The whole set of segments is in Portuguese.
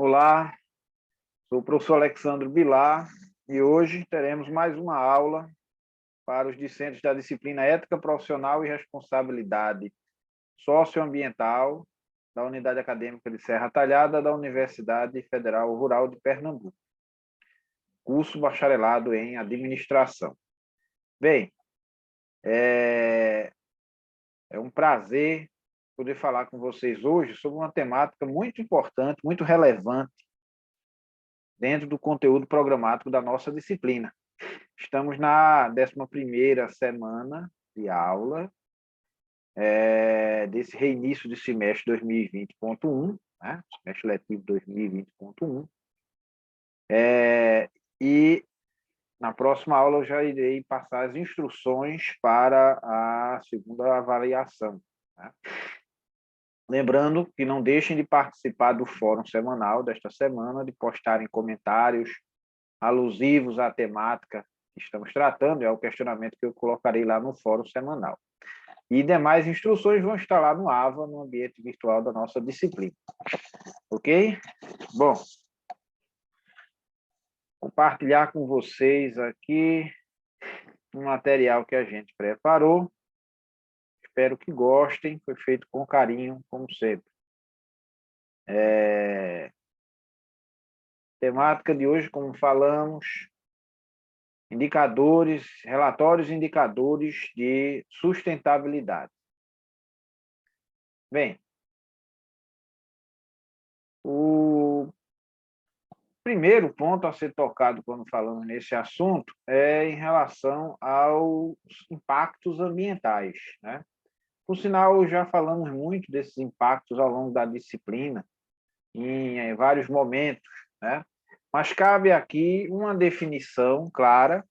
Olá, sou o professor Alexandre Bilar e hoje teremos mais uma aula para os discentes da disciplina Ética Profissional e Responsabilidade Socioambiental da Unidade Acadêmica de Serra Talhada da Universidade Federal Rural de Pernambuco, curso bacharelado em Administração. Bem, é um prazer poder falar com vocês hoje sobre uma temática muito importante, muito relevante dentro do conteúdo programático da nossa disciplina. Estamos na 11ª semana de aula desse reinício de semestre 2020.1, né? Semestre letivo 2020.1. E na próxima aula eu já irei passar as instruções para a segunda avaliação, né? Lembrando que não deixem de participar do fórum semanal desta semana, de postarem comentários alusivos à temática que estamos tratando, é o questionamento que eu colocarei lá no fórum semanal. E demais instruções vão estar lá no AVA, no ambiente virtual da nossa disciplina. Ok? Bom, compartilhar com vocês aqui um material que a gente preparou. Espero que gostem, foi feito com carinho, como sempre. Temática de hoje, como falamos, indicadores, relatórios e indicadores de sustentabilidade. Bem, o primeiro ponto a ser tocado quando falamos nesse assunto é em relação aos impactos ambientais, né? Por sinal, já falamos muito desses impactos ao longo da disciplina, em vários momentos, né? Mas cabe aqui uma definição clara,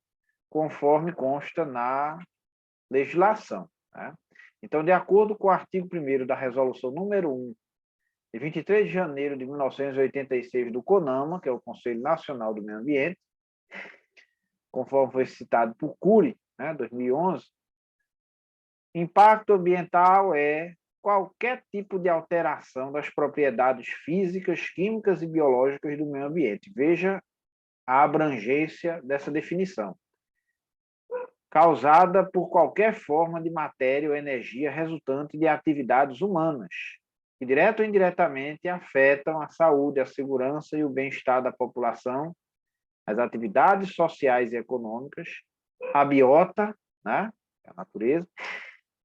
conforme consta na legislação, né? Então, de acordo com o artigo 1º da Resolução número 1, de 23 de janeiro de 1986 do CONAMA, que é o Conselho Nacional do Meio Ambiente, conforme foi citado por Cury, né, 2011, impacto ambiental é qualquer tipo de alteração das propriedades físicas, químicas e biológicas do meio ambiente. Veja a abrangência dessa definição. Causada por qualquer forma de matéria ou energia resultante de atividades humanas, que direta ou indiretamente afetam a saúde, a segurança e o bem-estar da população, as atividades sociais e econômicas, a biota, né, a natureza,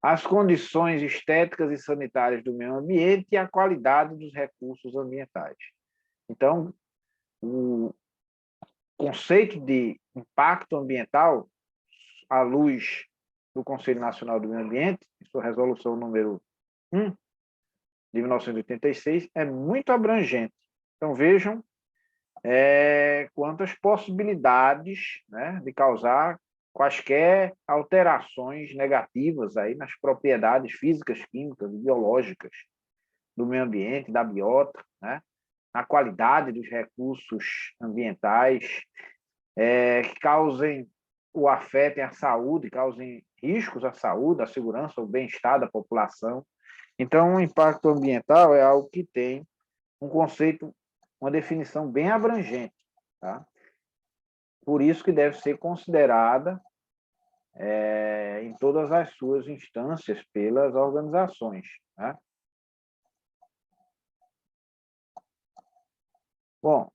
as condições estéticas e sanitárias do meio ambiente e a qualidade dos recursos ambientais. Então, o conceito de impacto ambiental, à luz do Conselho Nacional do Meio Ambiente, em sua resolução número 1, de 1986, é muito abrangente. Então, vejam quantas possibilidades, né, de causar quaisquer alterações negativas aí nas propriedades físicas, químicas e biológicas do meio ambiente, da biota, né, na qualidade dos recursos ambientais, que causem ou afetem a saúde, causem riscos à saúde, à segurança, ao bem-estar da população. Então, o impacto ambiental é algo que tem um conceito, uma definição bem abrangente, tá? Por isso que deve ser considerada em todas as suas instâncias pelas organizações, né? Bom,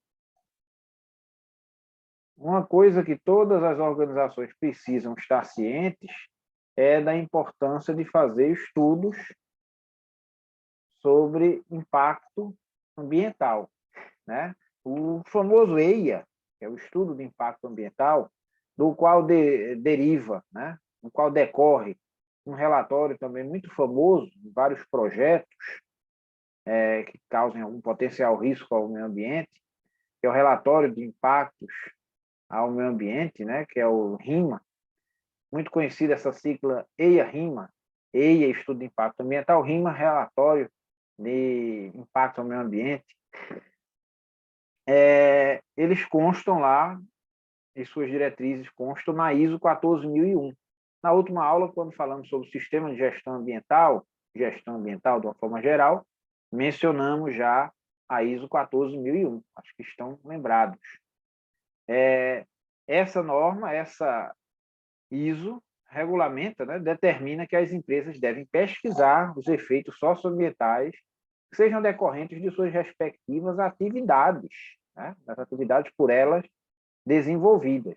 uma coisa que todas as organizações precisam estar cientes é da importância de fazer estudos sobre impacto ambiental, né? O famoso EIA, que é o estudo de impacto ambiental, do qual deriva, né? Do qual decorre um relatório também muito famoso, de vários projetos que causem algum potencial risco ao meio ambiente, que é o relatório de impactos ao meio ambiente, né? Que é o RIMA, muito conhecida essa sigla EIA-RIMA, EIA, Estudo de Impacto Ambiental, RIMA, Relatório de Impacto ao Meio Ambiente. Eles constam lá, e suas diretrizes constam na ISO 14001. Na última aula, quando falamos sobre o sistema de gestão ambiental de uma forma geral, mencionamos já a ISO 14001, acho que estão lembrados. Essa norma, essa ISO, regulamenta, né, determina que as empresas devem pesquisar os efeitos socioambientais que sejam decorrentes de suas respectivas atividades, né, das atividades por elas desenvolvidas,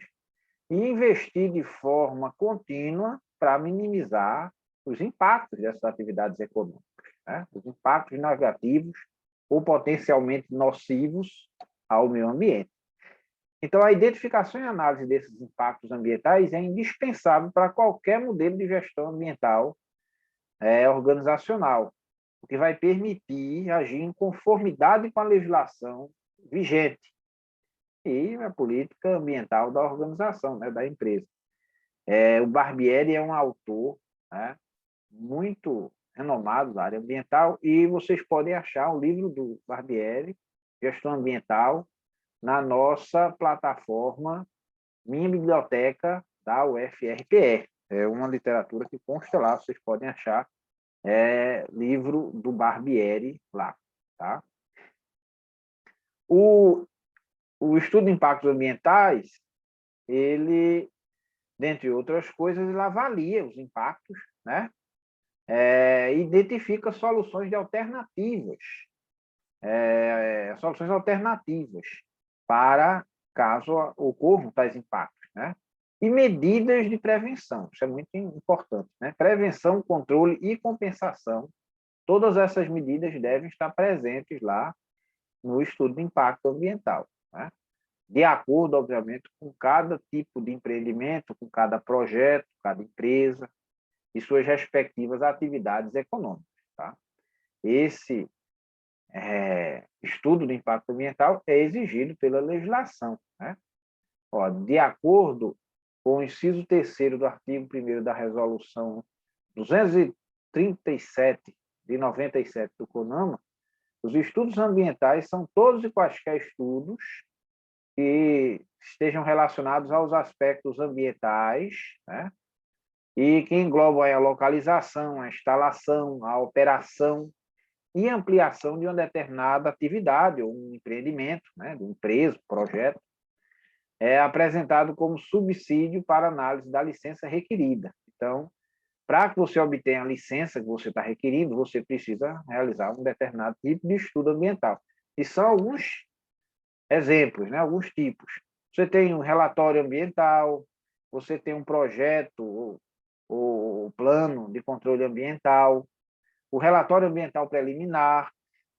e investir de forma contínua para minimizar os impactos dessas atividades econômicas, né, os impactos negativos ou potencialmente nocivos ao meio ambiente. Então, a identificação e análise desses impactos ambientais é indispensável para qualquer modelo de gestão ambiental organizacional, o que vai permitir agir em conformidade com a legislação vigente e a política ambiental da organização, né, da empresa. O Barbieri é um autor, né, muito renomado na área ambiental, e vocês podem achar o livro do Barbieri, Gestão Ambiental, na nossa plataforma Minha Biblioteca da UFRPE. É uma literatura que consta lá, vocês podem achar livro do Barbieri lá. Tá? O estudo de impactos ambientais, ele, dentre outras coisas, ele avalia os impactos, né? Identifica soluções alternativas para caso ocorram tais impactos, né? E medidas de prevenção, isso é muito importante, né? Prevenção, controle e compensação, todas essas medidas devem estar presentes lá no estudo de impacto ambiental, né? De acordo, obviamente, com cada tipo de empreendimento, com cada projeto, cada empresa e suas respectivas atividades econômicas, tá? Esse estudo de impacto ambiental é exigido pela legislação, né? De acordo com o inciso 3º do artigo 1º da resolução 237 de 97 do CONAMA, os estudos ambientais são todos e quaisquer estudos que estejam relacionados aos aspectos ambientais, né? E que englobam a localização, a instalação, a operação e ampliação de uma determinada atividade ou um empreendimento, né, de uma empresa, projeto, apresentado como subsídio para análise da licença requerida. Então, para que você obtenha a licença que você está requerindo, você precisa realizar um determinado tipo de estudo ambiental. E são alguns exemplos, né, alguns tipos. Você tem um relatório ambiental, você tem um projeto ou plano de controle ambiental, o relatório ambiental preliminar,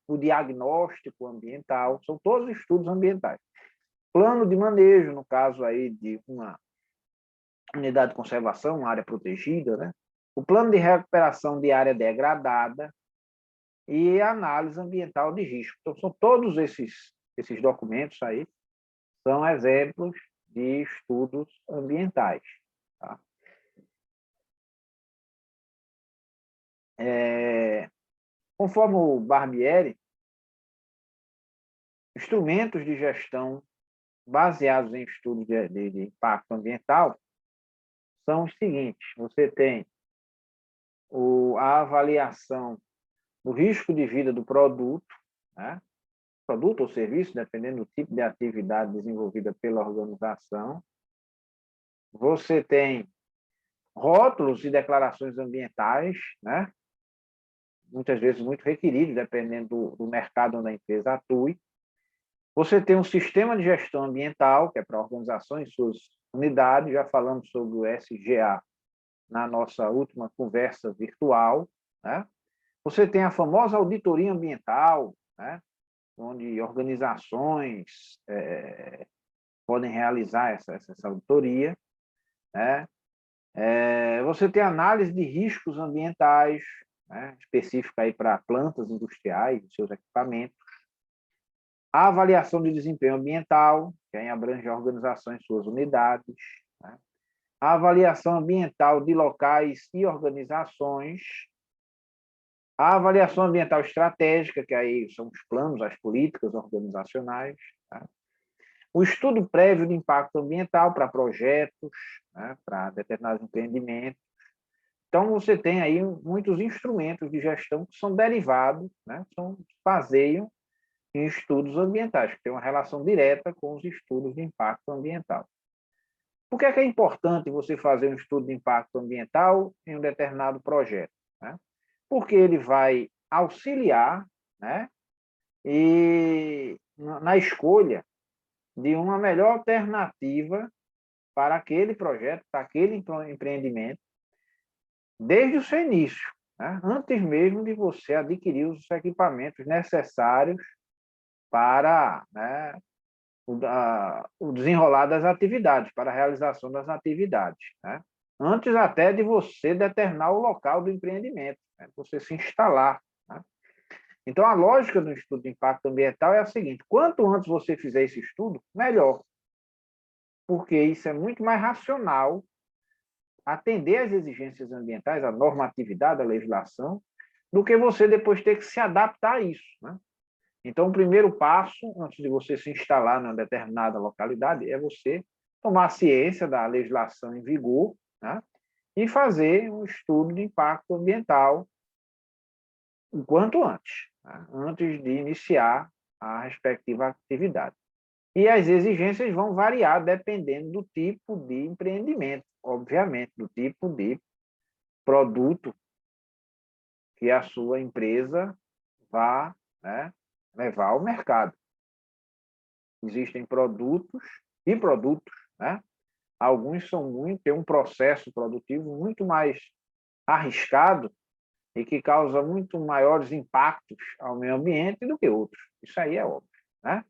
o diagnóstico ambiental, são todos estudos ambientais. Plano de manejo, no caso aí de uma unidade de conservação, uma área protegida, né? O plano de recuperação de área degradada e a análise ambiental de risco. Então, são todos esses documentos aí, são exemplos de estudos ambientais. Tá? Conforme o Barbieri, instrumentos de gestão baseados em estudos de impacto ambiental são os seguintes: você tem a avaliação do risco de vida do produto, né? Produto ou serviço, dependendo do tipo de atividade desenvolvida pela organização. Você tem rótulos e declarações ambientais, né? Muitas vezes muito requeridos, dependendo do mercado onde a empresa atue. Você tem um sistema de gestão ambiental, que é para organizações e suas unidades, já falamos sobre o SGA na nossa última conversa virtual, né? Você tem a famosa auditoria ambiental, né? Onde organizações podem realizar essa auditoria, né? Você tem análise de riscos ambientais, né? Específica aí para plantas industriais e seus equipamentos. A avaliação de desempenho ambiental, que aí abrange organizações e suas unidades, né? A avaliação ambiental de locais e organizações, a avaliação ambiental estratégica, que aí são os planos, as políticas organizacionais, tá? O estudo prévio de impacto ambiental para projetos, né, para determinados empreendimentos. Então, você tem aí muitos instrumentos de gestão que são derivados, né, baseiam em estudos ambientais, que tem uma relação direta com os estudos de impacto ambiental. Por que é importante você fazer um estudo de impacto ambiental em um determinado projeto? Né? Porque ele vai auxiliar, né, e na escolha de uma melhor alternativa para aquele projeto, para aquele empreendimento, desde o seu início, né? Antes mesmo de você adquirir os equipamentos necessários para, né, o desenrolar das atividades, para a realização das atividades. Né? Antes até de você determinar o local do empreendimento, né? Você se instalar. Né? Então, a lógica do estudo de impacto ambiental é a seguinte: quanto antes você fizer esse estudo, melhor, porque isso é muito mais racional atender às exigências ambientais, à normatividade, à legislação, do que você depois ter que se adaptar a isso. Né? Então, o primeiro passo, antes de você se instalar em uma determinada localidade, é você tomar ciência da legislação em vigor, né? E fazer um estudo de impacto ambiental o quanto antes, né? Antes de iniciar a respectiva atividade. E as exigências vão variar dependendo do tipo de empreendimento, obviamente, do tipo de produto que a sua empresa vá, né, levar ao mercado. Existem produtos e produtos, né? Alguns têm um processo produtivo muito mais arriscado e que causa muito maiores impactos ao meio ambiente do que outros. Isso aí é óbvio, né?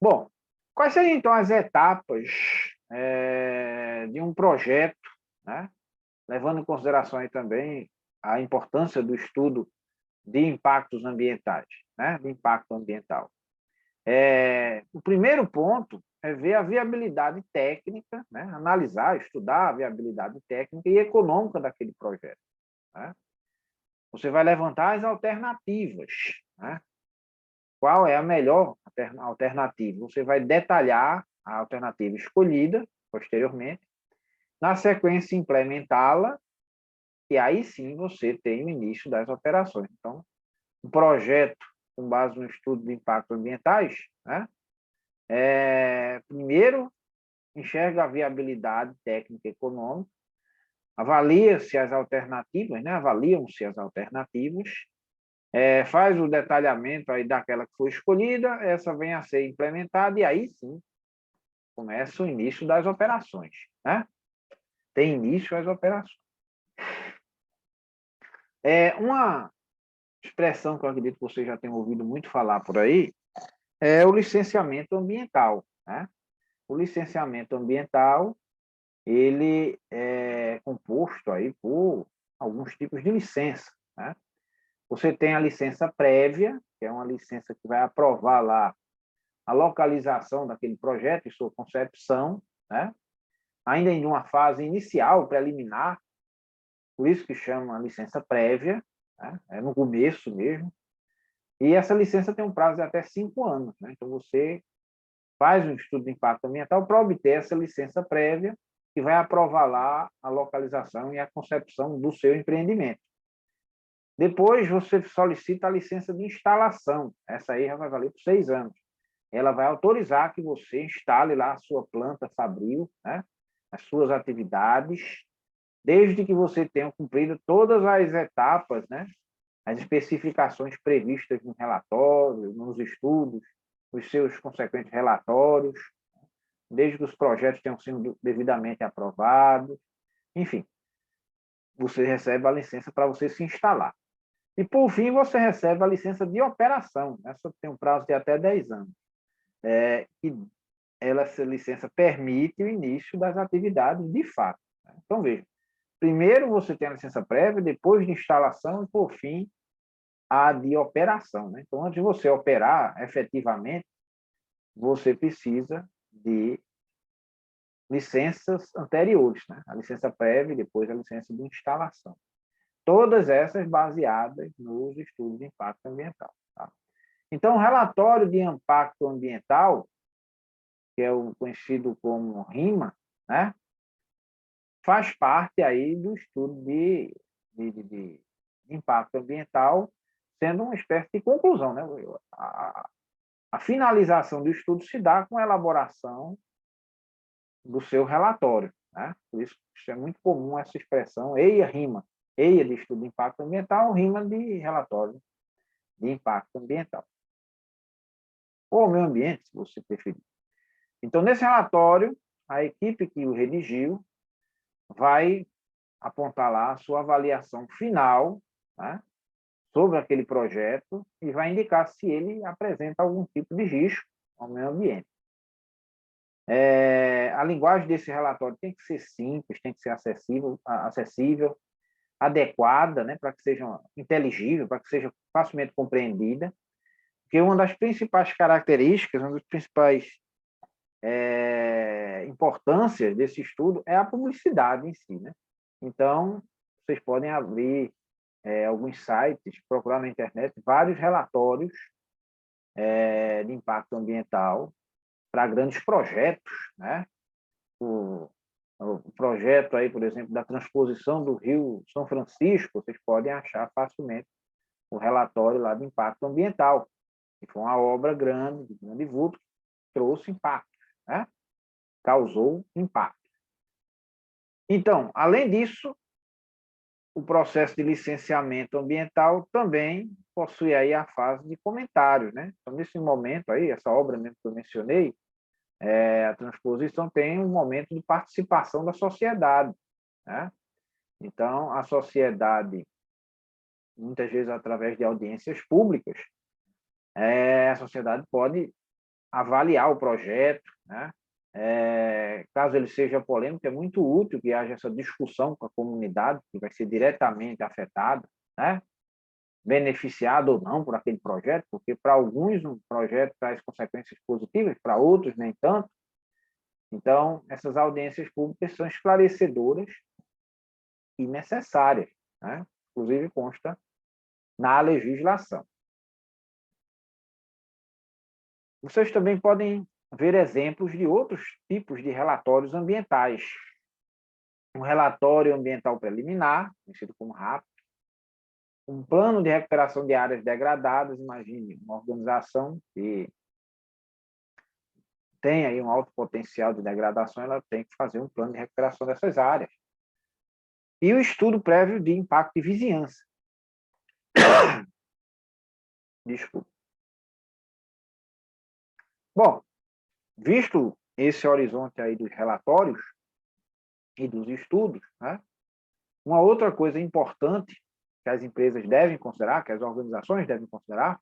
Bom, quais seriam então as etapas de um projeto, né? Levando em consideração aí também a importância do estudo de impactos ambientais, né? De impacto ambiental. O primeiro ponto é ver a viabilidade técnica, né? Analisar, estudar a viabilidade técnica e econômica daquele projeto. Né? Você vai levantar as alternativas. Né? Qual é a melhor alternativa? Você vai detalhar a alternativa escolhida posteriormente, na sequência implementá-la, e aí sim você tem o início das operações. Então, um projeto com base no estudo de impactos ambientais, né? Primeiro, enxerga a viabilidade técnica e econômica, avalia-se as alternativas, né? Avaliam-se as alternativas, faz o detalhamento aí daquela que foi escolhida, essa vem a ser implementada, e aí sim começa o início das operações. Né? Tem início as operações. Uma expressão que eu acredito que você já tem ouvido muito falar por aí é o licenciamento ambiental. Né? O licenciamento ambiental ele é composto aí por alguns tipos de licença. Né? Você tem a licença prévia, que é uma licença que vai aprovar lá a localização daquele projeto e sua concepção, né? Ainda em uma fase inicial, preliminar, por isso que chama licença prévia, né? É no começo mesmo. E essa licença tem um prazo de até 5 anos. Né? Então, você faz um estudo de impacto ambiental para obter essa licença prévia, que vai aprovar lá a localização e a concepção do seu empreendimento. Depois, você solicita a licença de instalação. Essa aí já vai valer por 6 anos. Ela vai autorizar que você instale lá a sua planta fabril, né? As suas atividades, desde que você tenha cumprido todas as etapas, né? As especificações previstas no relatório, nos estudos, os seus consequentes relatórios, desde que os projetos tenham sido devidamente aprovados, enfim, você recebe a licença para você se instalar. E, por fim, você recebe a licença de operação. Essa tem um prazo de até 10 anos. E essa licença permite o início das atividades de fato. Então, veja, primeiro você tem a licença prévia, depois de instalação e, por fim, a de operação. Né? Então, antes de você operar efetivamente, você precisa de licenças anteriores, né? A licença prévia e depois a licença de instalação. Todas essas baseadas nos estudos de impacto ambiental. Tá? Então, o relatório de impacto ambiental, que é o conhecido como RIMA, né? Faz parte aí do estudo de impacto ambiental, sendo uma espécie de conclusão. Né? A finalização do estudo se dá com a elaboração do seu relatório, né? Por isso é muito comum essa expressão EIA-RIMA. EIA de estudo de impacto ambiental, RIMA de relatório de impacto ambiental. Ou meio ambiente, se você preferir. Então, nesse relatório, a equipe que o redigiu vai apontar lá a sua avaliação final, né, sobre aquele projeto e vai indicar se ele apresenta algum tipo de risco ao meio ambiente. A linguagem desse relatório tem que ser simples, tem que ser acessível, adequada, né, para que seja inteligível, para que seja facilmente compreendida, porque uma das principais características, uma das principais importâncias desse estudo é a publicidade em si, né? Então, vocês podem abrir alguns sites, procurar na internet vários relatórios de impacto ambiental para grandes projetos, né? O projeto aí, por exemplo, da transposição do Rio São Francisco, vocês podem achar facilmente o relatório lá de impacto ambiental, que foi uma obra grande, de grande vulto, que trouxe impacto, né? Causou impacto. Então, além disso, o processo de licenciamento ambiental também possui aí a fase de comentários, né? Então, nesse momento aí, essa obra mesmo que eu mencionei, a transposição tem um momento de participação da sociedade, né? Então, a sociedade, muitas vezes através de audiências públicas, a sociedade pode avaliar o projeto, né? Caso ele seja polêmico, é muito útil que haja essa discussão com a comunidade, que vai ser diretamente afetada, né? Beneficiado ou não por aquele projeto, porque para alguns um projeto traz consequências positivas, para outros nem tanto. Então, essas audiências públicas são esclarecedoras e necessárias, né? Inclusive consta na legislação. Vocês também podem ver exemplos de outros tipos de relatórios ambientais. Um relatório ambiental preliminar, conhecido como RAP, um plano de recuperação de áreas degradadas, imagine uma organização que tem aí um alto potencial de degradação, ela tem que fazer um plano de recuperação dessas áreas. E o estudo prévio de impacto de vizinhança. Desculpa. Bom, visto esse horizonte aí dos relatórios e dos estudos, né, uma outra coisa importante que as empresas devem considerar, que as organizações devem considerar,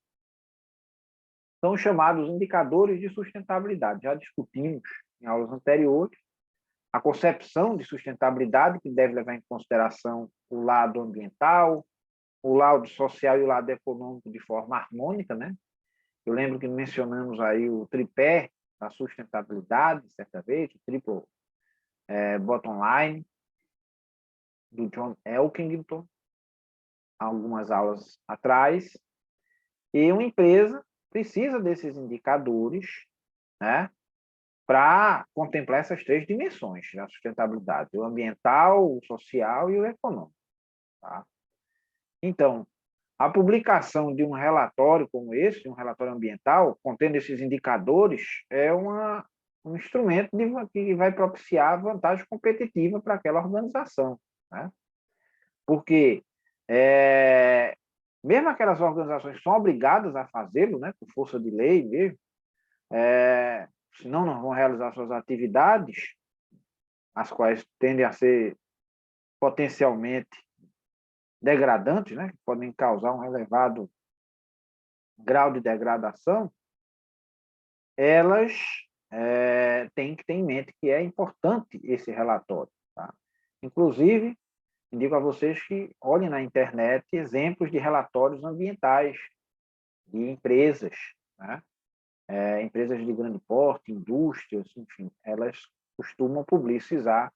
são os chamados indicadores de sustentabilidade. Já discutimos em aulas anteriores a concepção de sustentabilidade, que deve levar em consideração o lado ambiental, o lado social e o lado econômico de forma harmônica, né? Eu lembro que mencionamos aí o tripé da sustentabilidade, certa vez, o triplo bottom line, do John Elkington, algumas aulas atrás. E uma empresa precisa desses indicadores, né, para contemplar essas três dimensões da sustentabilidade, o ambiental, o social e o econômico. Tá? Então, a publicação de um relatório como esse, um relatório ambiental, contendo esses indicadores, é um instrumento que vai propiciar vantagem competitiva para aquela organização, né? Porque mesmo aquelas organizações que são obrigadas a fazê-lo, né, por força de lei mesmo, senão não vão realizar suas atividades, as quais tendem a ser potencialmente degradantes, né, que podem causar um elevado grau de degradação, elas têm que ter em mente que é importante esse relatório. Tá? Inclusive, indico a vocês que olhem na internet exemplos de relatórios ambientais de empresas, né? Empresas de grande porte, indústrias, enfim, elas costumam publicizar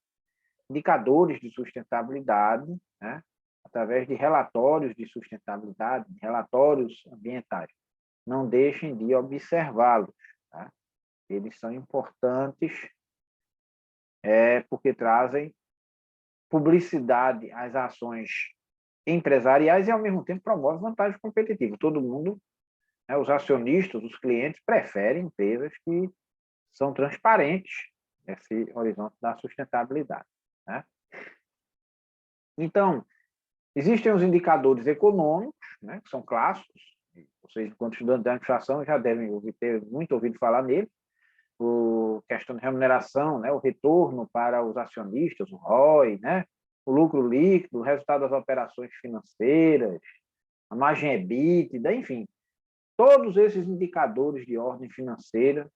indicadores de sustentabilidade, né? Através de relatórios de sustentabilidade, relatórios ambientais. Não deixem de observá-los. Tá? Eles são importantes porque trazem publicidade às ações empresariais e, ao mesmo tempo, promovem vantagem competitiva. Todo mundo né? Os acionistas, os clientes, preferem empresas que são transparentes nesse horizonte da sustentabilidade, né? Então, existem os indicadores econômicos, né, que são clássicos, vocês, enquanto estudantes de administração, já devem ter muito ouvido falar nele, a questão de remuneração, né, o retorno para os acionistas, o ROI, né, o lucro líquido, o resultado das operações financeiras, a margem EBITDA, enfim, todos esses indicadores de ordem financeira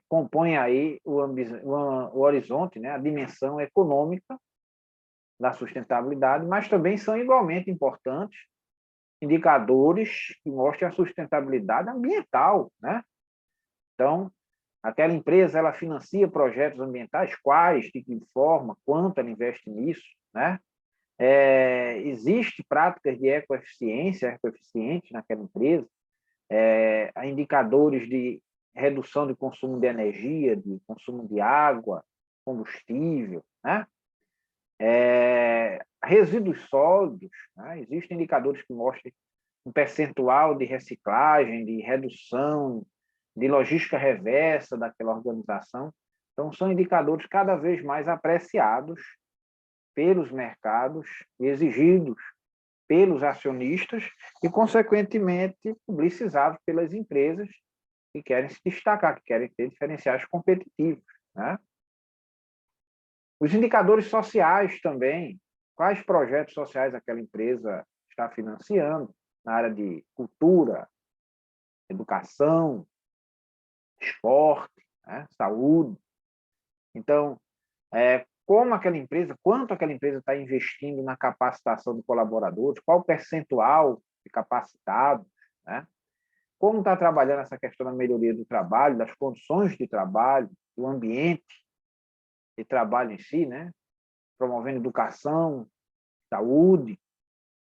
compõem aí o horizonte, né, a dimensão econômica da sustentabilidade, mas também são igualmente importantes indicadores que mostrem a sustentabilidade ambiental, né? Então, aquela empresa, ela financia projetos ambientais, quais, de que forma, quanto ela investe nisso, né? Existe práticas de ecoeficiência, ecoeficiente naquela empresa, há indicadores de redução de consumo de energia, de consumo de água, combustível, né? Resíduos sólidos, né? Existem indicadores que mostram um percentual de reciclagem, de redução, de logística reversa daquela organização. Então, são indicadores cada vez mais apreciados pelos mercados, exigidos pelos acionistas e, consequentemente, publicizados pelas empresas que querem se destacar, que querem ter diferenciais competitivos, né? Os indicadores sociais também, quais projetos sociais aquela empresa está financiando na área de cultura, educação, esporte, né, saúde. Então, como aquela empresa, quanto aquela empresa está investindo na capacitação de colaboradores, qual o percentual de capacitados, né? Como está trabalhando essa questão da melhoria do trabalho, das condições de trabalho, do ambiente de trabalho em si, né? Promovendo educação, saúde,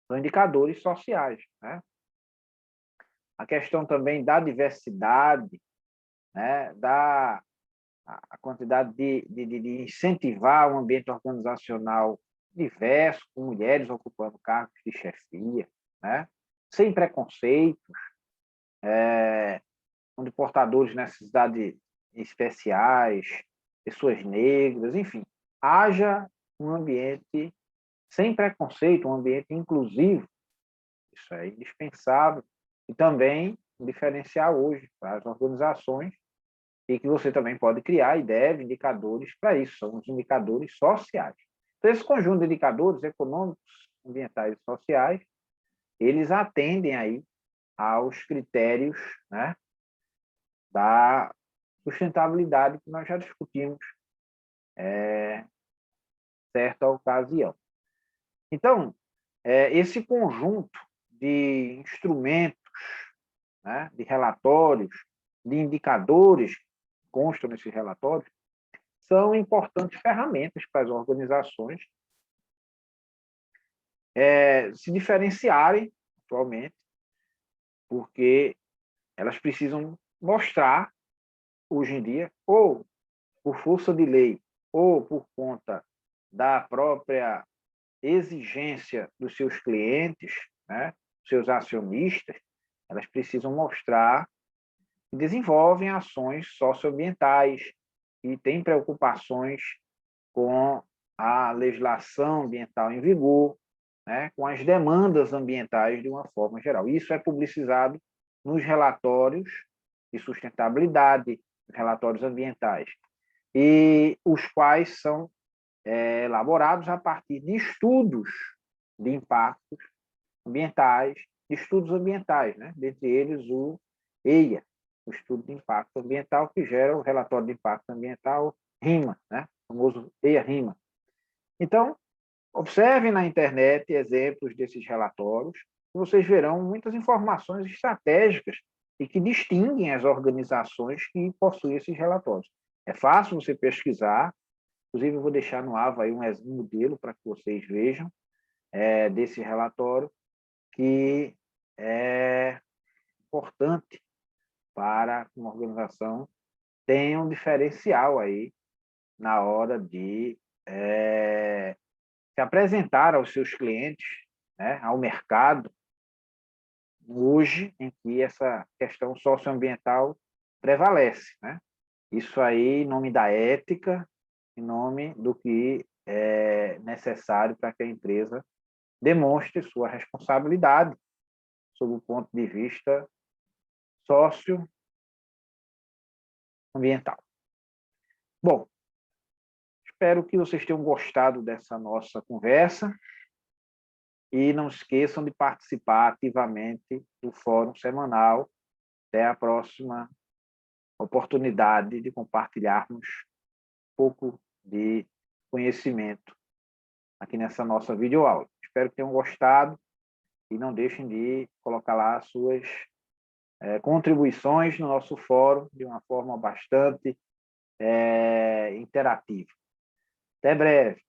são indicadores sociais, né? A questão também da diversidade, né? A quantidade de incentivar um ambiente organizacional diverso, com mulheres ocupando cargos de chefia, né? Sem preconceitos, onde portadores de necessidades especiais, pessoas negras, enfim, haja um ambiente sem preconceito, um ambiente inclusivo. Isso é indispensável e também um diferencial hoje para as organizações e que você também pode criar e deve indicadores para isso, são os indicadores sociais. Então, esse conjunto de indicadores econômicos, ambientais e sociais, eles atendem aí aos critérios, né, da sustentabilidade que nós já discutimos certa ocasião. Então, esse conjunto de instrumentos, né, de relatórios, de indicadores que constam nesses relatórios, são importantes ferramentas para as organizações se diferenciarem atualmente, porque elas precisam mostrar, hoje em dia, ou por força de lei, ou por conta da própria exigência dos seus clientes, né, seus acionistas, elas precisam mostrar que desenvolvem ações socioambientais e têm preocupações com a legislação ambiental em vigor, né, com as demandas ambientais de uma forma geral. Isso é publicizado nos relatórios de sustentabilidade, relatórios ambientais, e os quais são elaborados a partir de estudos de impactos ambientais, estudos ambientais, né? Dentre eles o EIA, o Estudo de Impacto Ambiental, que gera o relatório de impacto ambiental RIMA, né? O famoso EIA-RIMA. Então, observem na internet exemplos desses relatórios, e vocês verão muitas informações estratégicas e que distinguem as organizações que possuem esses relatórios. É fácil você pesquisar, inclusive eu vou deixar no AVA aí um modelo para que vocês vejam desse relatório, que é importante para que uma organização tenha um diferencial aí na hora de se apresentar aos seus clientes, né, ao mercado, hoje em que essa questão socioambiental prevalece, né? Isso aí em nome da ética, em nome do que é necessário para que a empresa demonstre sua responsabilidade sob o ponto de vista socioambiental. Bom, espero que vocês tenham gostado dessa nossa conversa e não esqueçam de participar ativamente do Fórum Semanal. Até a próxima oportunidade de compartilharmos um pouco de conhecimento aqui nessa nossa videoaula. Espero que tenham gostado e não deixem de colocar lá as suas contribuições no nosso fórum de uma forma bastante interativa. Até breve.